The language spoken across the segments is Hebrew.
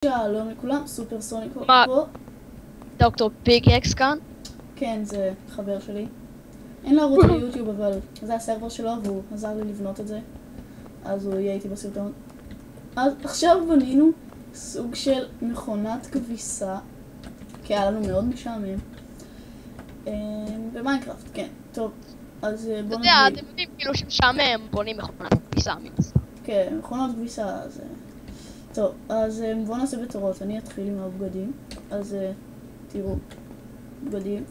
שלום לכולם, סופר סוניק מה? פה. דוקטור ביג אקס כאן? כן, זה חבר שלי. אין לו ערוץ ביוטיוב, אבל זה הסרבר שלו והוא עזר לי לבנות את זה. אז הוא יהיה איתי בסרטון. אז עכשיו בנינו סוג של מכונת כביסה, כי היה לנו מאוד משעמם. במיינקראפט, כן. טוב, אז בוא נגיד. אתה יודע, אתם יודעים כאילו שמשעמם בונים מכונת כביסה מצ. כן, מכונת כביסה, זה... טוב, אז בואו נעשה בתורות. אני אתחיל עם הבגדים. אז תראו, בגדים.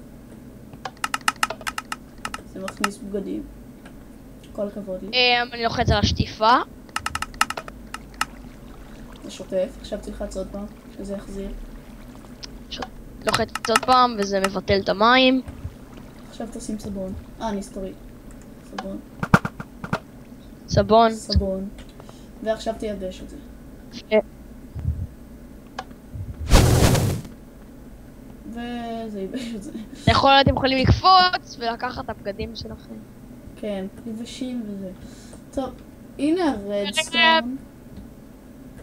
זה מכניס בגדים. כל הכבוד לי. אני לוחץ על השטיפה. זה שוטף. עכשיו תלחץ עוד פעם, שזה יחזיר. לוחץ עוד פעם וזה מבטל את המים. עכשיו תשים סבון. נסתורי. סבון. סבון. סבון. ועכשיו תייבש את זה. וזה ייבש את זה. אתם יכולים לקפוץ ולקחת את הבגדים שלכם. כן, יבשים וזה. טוב, הנה הרדסטון.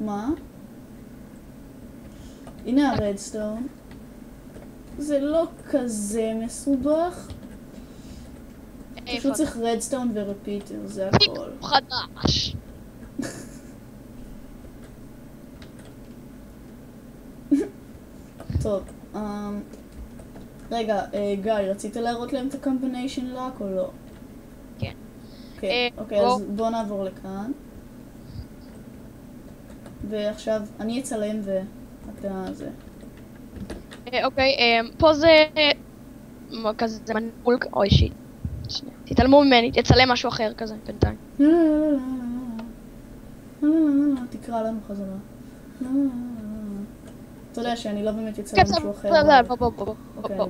מה? הנה הרדסטון. זה לא כזה מסובך. פשוט צריך רדסטון ורפיטר, זה הכל. חדש. טוב, רגע, גיא, רצית להראות להם את הקומביניישן לוק או לא? כן. אוקיי, אז בוא נעבור לכאן. ועכשיו אני אצלם ואתה זה. אוקיי, פה זה כזה מנעול, אוי שיט. תתעלמו ממני, תצלם משהו אחר כזה בינתיים. תקרא לנו חזרה. אתה יודע שאני לא באמת אצלם משהו אחר.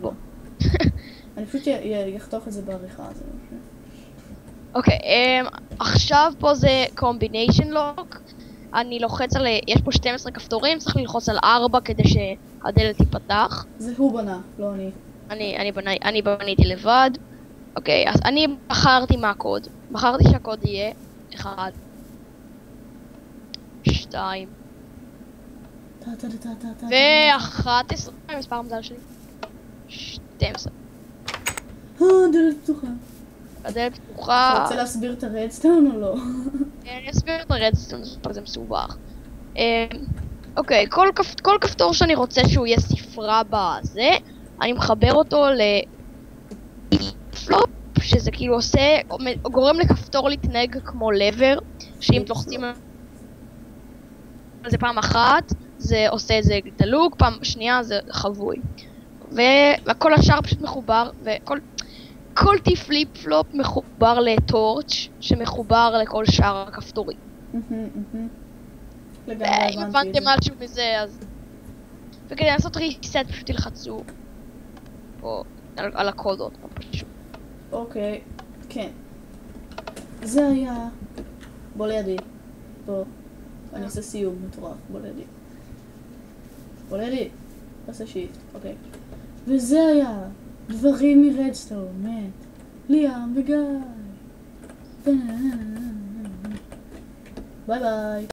בוא. אני פשוט יחתוך את זה בעריכה. אוקיי, עכשיו פה זה combination lock. אני לוחץ על, יש פה 12 כפתורים, צריך ללחוץ על 4 כדי שהדלת תיפתח. זה הוא בנה, לא אני. אני בניתי לבד. אוקיי, אז אני בחרתי מה הקוד. בחרתי שהקוד יהיה 1 2 ו-11, מספר המזל שלי 12. הדלת פתוחה. הדלת פתוחה. אתה רוצה להסביר את הרדסטון או לא? אני אסביר את הרדסטון, זה מסובך. אוקיי, כל כפתור שאני רוצה שהוא יהיה ספרה בזה, אני מחבר אותו לפלופ, שזה כאילו עושה, גורם לכפתור להתנהג כמו לבר, שאם תלוחצים על זה פעם אחת, זה עושה איזה דלוק, פעם שנייה זה חבוי. וכל השאר פשוט מחובר, כל T פליפ פלופ מחובר לטורץ' שמחובר לכל שאר הכפתורים. אם הבנתם משהו מזה, אז... וכדי לעשות ריסט פשוט תלחצו פה על הקודות. אוקיי, כן. זה היה... בוא לידי. בוא. אני אעשה סיום מטורף. בוא לידי. בוא לידי. תעשה שיפט. אוקיי. וזה היה דברים מרדסטון, מת. ליאם וגיא. ביי ביי.